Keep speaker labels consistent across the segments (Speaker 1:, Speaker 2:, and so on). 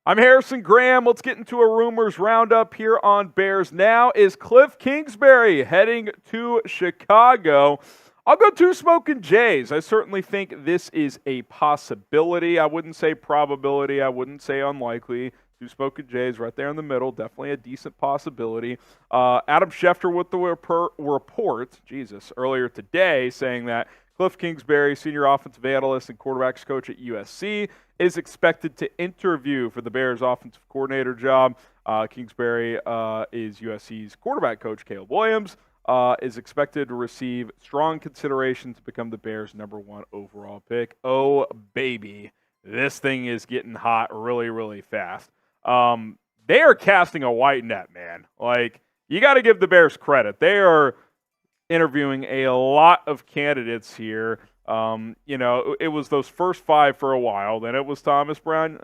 Speaker 1: I'm Harrison Graham. Let's get into a rumors roundup here on Bears Now. Is Kliff Kingsbury heading to Chicago? I'll go two smoking Jays. I certainly think this is a possibility. I wouldn't say probability. I wouldn't say unlikely. Two smoking Jays right there in the middle. Definitely a decent possibility. Adam Schefter with the report, earlier today saying that Kliff Kingsbury, senior offensive analyst and quarterbacks coach at USC, is expected to interview for the Bears offensive coordinator job. Kingsbury is USC's quarterback coach. Caleb Williams is expected to receive strong consideration to become the Bears' #1 overall pick. Oh, baby. This thing is getting hot really, really fast. They are casting a white net, man. Like, you got to give the Bears credit. They are interviewing a lot of candidates here. It was those first 5 for a while. Then it was Thomas Brown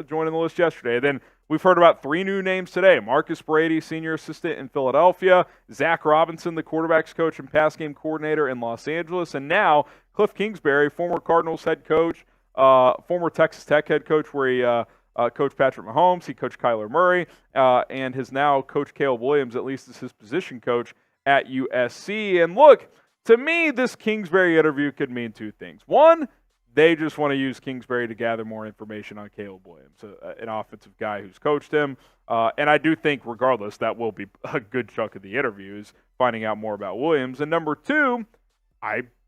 Speaker 1: joining the list yesterday. Then we've heard about 3 new names today. Marcus Brady, senior assistant in Philadelphia. Zach Robinson, the quarterback's coach and pass game coordinator in Los Angeles. And now Kliff Kingsbury, former Cardinals head coach, former Texas Tech head coach where he coached Patrick Mahomes. He coached Kyler Murray and has now coached Caleb Williams, at least as his position coach at USC. And look, to me, this Kingsbury interview could mean 2 things. One, they just want to use Kingsbury to gather more information on Caleb Williams, an offensive guy who's coached him. And I do think, regardless, that will be a good chunk of the interviews, finding out more about Williams. And number 2,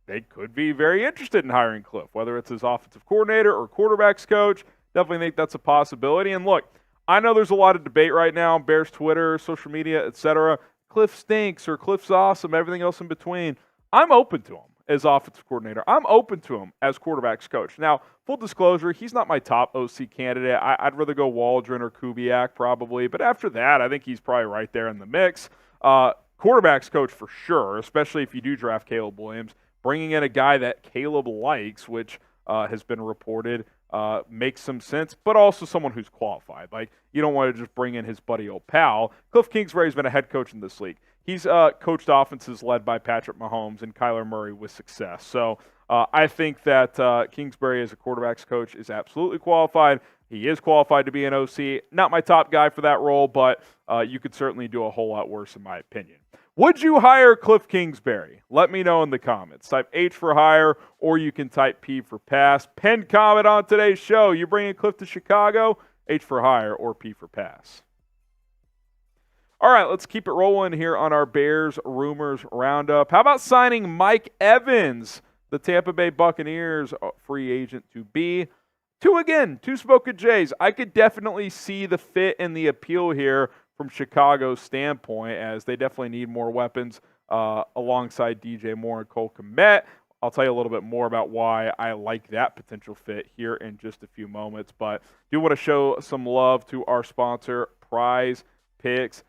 Speaker 1: they could be very interested in hiring Kliff, whether it's his offensive coordinator or quarterback's coach. Definitely think that's a possibility. And look, I know there's a lot of debate right now on Bears Twitter, social media, etc. Kliff stinks or Kliff's awesome, everything else in between. I'm open to him as offensive coordinator. I'm open to him as quarterback's coach. Now, full disclosure, he's not my top OC candidate. I'd rather go Waldron or Kubiak probably. But after that, I think he's probably right there in the mix. Quarterback's coach for sure, especially if you do draft Caleb Williams. Bringing in a guy that Caleb likes, which has been reported, makes some sense, but also someone who's qualified. Like, you don't want to just bring in his buddy old pal. Kliff Kingsbury has been a head coach in this league. He's coached offenses led by Patrick Mahomes and Kyler Murray with success. So I think that Kingsbury as a quarterback's coach is absolutely qualified. He is qualified to be an OC. Not my top guy for that role, but you could certainly do a whole lot worse in my opinion. Would you hire Kliff Kingsbury? Let me know in the comments. Type H for hire, or you can type P for pass. Pinned comment on today's show. You bringing Kliff to Chicago? H for hire or P for pass. All right, let's keep it rolling here on our Bears rumors roundup. How about signing Mike Evans, the Tampa Bay Buccaneers free agent to be? 2 smoking Jays. I could definitely see the fit and the appeal here from Chicago's standpoint, as they definitely need more weapons alongside DJ Moore and Cole Kmet. I'll tell you a little bit more about why I like that potential fit here in just a few moments, but do want to show some love to our sponsor, Prize Picks.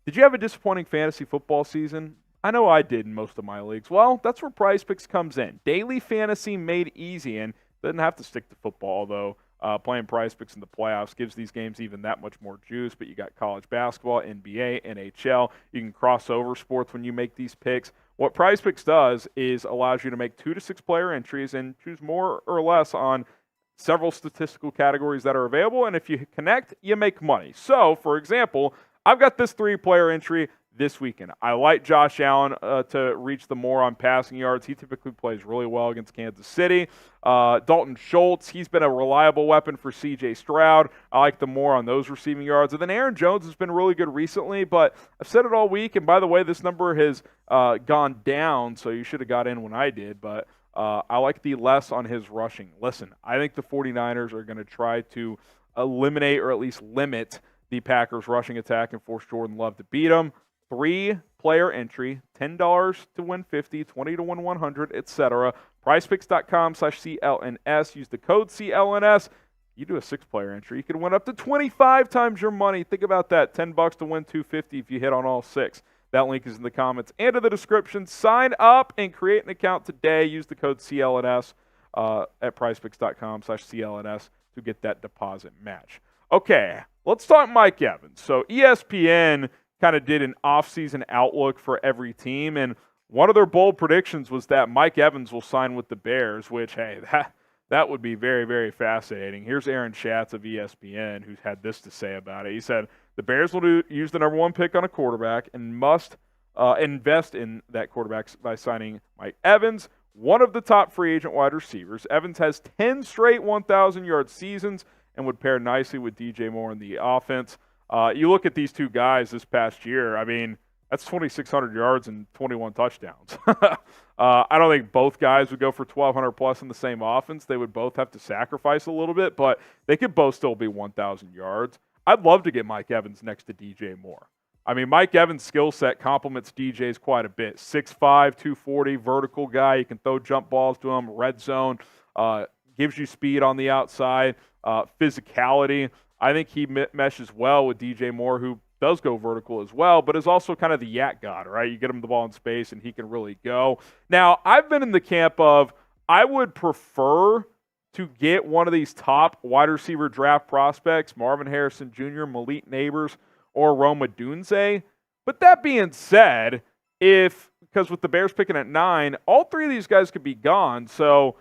Speaker 1: Did you have a disappointing fantasy football season? I know I did in most of my leagues. Well, that's where Prize Picks comes in. Daily fantasy made easy, and doesn't have to stick to football, although playing Prize Picks in the playoffs gives these games even that much more juice. But you got college basketball, NBA, NHL. You can cross over sports when you make these picks. What Prize Picks does is allows you to make 2 to 6 player entries and choose more or less on several statistical categories that are available. And if you connect, you make money. So, for example, I've got this 3-player entry this weekend. I like Josh Allen to reach the more on passing yards. He typically plays really well against Kansas City. Dalton Schultz, he's been a reliable weapon for C.J. Stroud. I like the more on those receiving yards. And then Aaron Jones has been really good recently, but I've said it all week. And by the way, this number has gone down, so you should have got in when I did. But I like the less on his rushing. Listen, I think the 49ers are going to try to eliminate or at least limit the Packers' rushing attack and force Jordan Love to beat them. 3-player entry, $10 to win 50, 20 to win 100, etc. PrizePicks.com/CLNS. Use the code CLNS. You do a 6-player entry, you could win up to 25 times your money. Think about that. $10 to win $250 if you hit on all 6. That link is in the comments and in the description. Sign up and create an account today. Use the code CLNS at PrizePicks.com/CLNS to get that deposit match. Okay, let's talk Mike Evans. So ESPN kind of did an off-season outlook for every team, and one of their bold predictions was that Mike Evans will sign with the Bears, which, hey, That would be very, very fascinating. Here's Aaron Schatz of ESPN, who's had this to say about it. He said, the Bears will use the number 1 pick on a quarterback and must invest in that quarterback by signing Mike Evans, one of the top free agent wide receivers. Evans has 10 straight 1,000-yard seasons and would pair nicely with DJ Moore in the offense. You look at these two guys this past year, I mean, that's 2,600 yards and 21 touchdowns. I don't think both guys would go for 1,200 plus in the same offense. They would both have to sacrifice a little bit, but they could both still be 1,000 yards. I'd love to get Mike Evans next to DJ Moore. I mean, Mike Evans' skill set complements DJ's quite a bit. 6'5", 240, vertical guy. You can throw jump balls to him, red zone, gives you speed on the outside, physicality. I think he meshes well with DJ Moore, who does go vertical as well, but is also kind of the yak god, right? You get him the ball in space, and he can really go. Now, I've been in the camp of I would prefer to get one of these top wide receiver draft prospects, Marvin Harrison Jr., Malik Neighbors, or Rome Odunze. But that being said, because with the Bears picking at 9, all 3 of these guys could be gone, so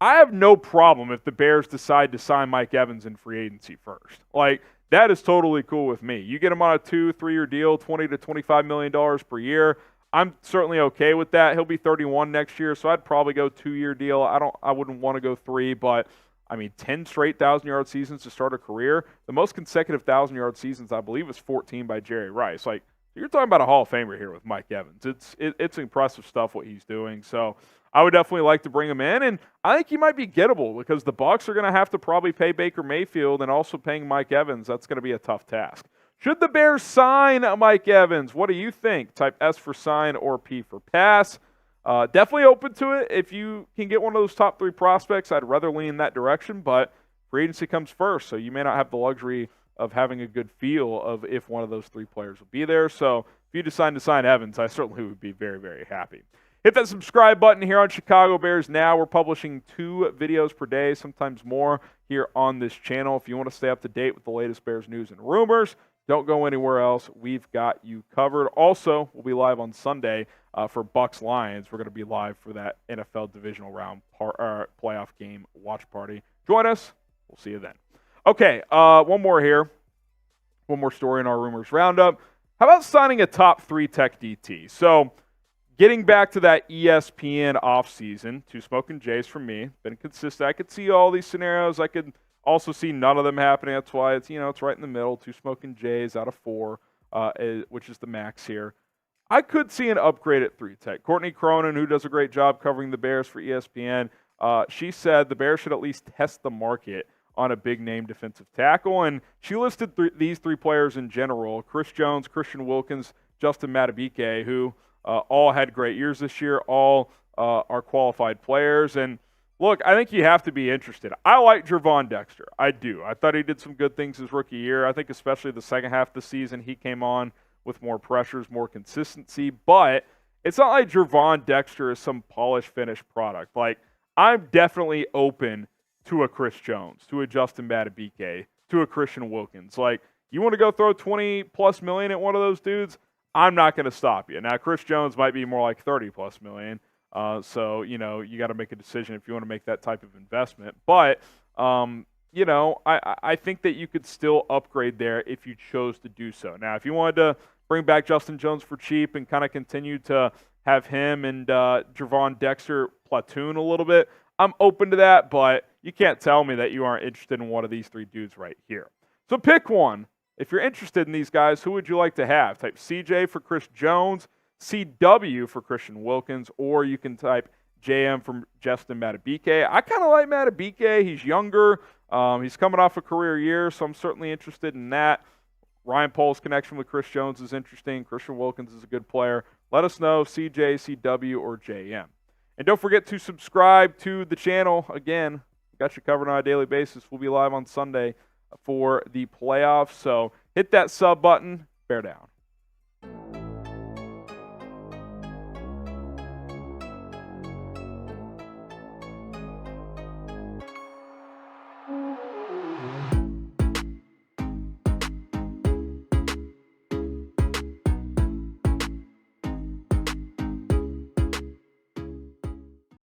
Speaker 1: I have no problem if the Bears decide to sign Mike Evans in free agency first. Like, that is totally cool with me. You get him on a 2-3-year deal, $20 to $25 million per year. I'm certainly okay with that. He'll be 31 next year, so I'd probably go 2-year deal. I wouldn't want to go 3, but I mean, 10 straight 1,000-yard seasons to start a career. The most consecutive 1,000-yard seasons, I believe, was 14 by Jerry Rice. Like, you're talking about a Hall of Famer here with Mike Evans. It's impressive stuff what he's doing. So I would definitely like to bring him in, and I think he might be gettable because the Bucs are going to have to probably pay Baker Mayfield, and also paying Mike Evans. That's going to be a tough task. Should the Bears sign Mike Evans? What do you think? Type S for sign or P for pass. Definitely open to it. If you can get one of those top 3 prospects, I'd rather lean in that direction, but free agency comes first, so you may not have the luxury of having a good feel of if one of those 3 players will be there. So if you decide to sign Evans, I certainly would be very, very happy. Hit that subscribe button here on Chicago Bears Now. We're publishing 2 videos per day, sometimes more, here on this channel. If you want to stay up to date with the latest Bears news and rumors, don't go anywhere else. We've got you covered. Also, we'll be live on Sunday for Bucs-Lions. We're going to be live for that NFL divisional round playoff game watch party. Join us. We'll see you then. Okay, one more here. One more story in our rumors roundup. How about signing a top 3 tech DT? So, getting back to that ESPN offseason, 2 smoking Jays from me. Been consistent. I could see all these scenarios. I could also see none of them happening. That's why it's right in the middle. 2 smoking Jays out of 4, which is the max here. I could see an upgrade at 3 tech. Courtney Cronin, who does a great job covering the Bears for ESPN, she said the Bears should at least test the market on a big-name defensive tackle, and she listed these 3 players in general: Chris Jones, Christian Wilkins, Justin Madubuike, who all had great years this year, all are qualified players. And look, I think you have to be interested. I like Gervon Dexter. I do. I thought he did some good things his rookie year. I think especially the second half of the season, he came on with more pressures, more consistency. But it's not like Gervon Dexter is some polished, finished product. Like, I'm definitely open to a Chris Jones, to a Justin Madubuike, to a Christian Wilkins. Like, you want to go throw $20+ million at one of those dudes? I'm not going to stop you. Now, Chris Jones might be more like $30+ million. So, you got to make a decision if you want to make that type of investment. But, I think that you could still upgrade there if you chose to do so. Now, if you wanted to bring back Justin Jones for cheap and kind of continue to have him and Gervon Dexter platoon a little bit, I'm open to that, but you can't tell me that you aren't interested in one of these 3 dudes right here. So pick one. If you're interested in these guys, who would you like to have? Type CJ for Chris Jones, CW for Christian Wilkins, or you can type JM from Justin Madubuike. I kind of like Madubuike. He's younger. He's coming off a career year, so I'm certainly interested in that. Ryan Pohl's connection with Chris Jones is interesting. Christian Wilkins is a good player. Let us know, CJ, CW, or JM. And don't forget to subscribe to the channel. Again, got you covered on a daily basis. We'll be live on Sunday for the playoffs. So hit that sub button. Bear down.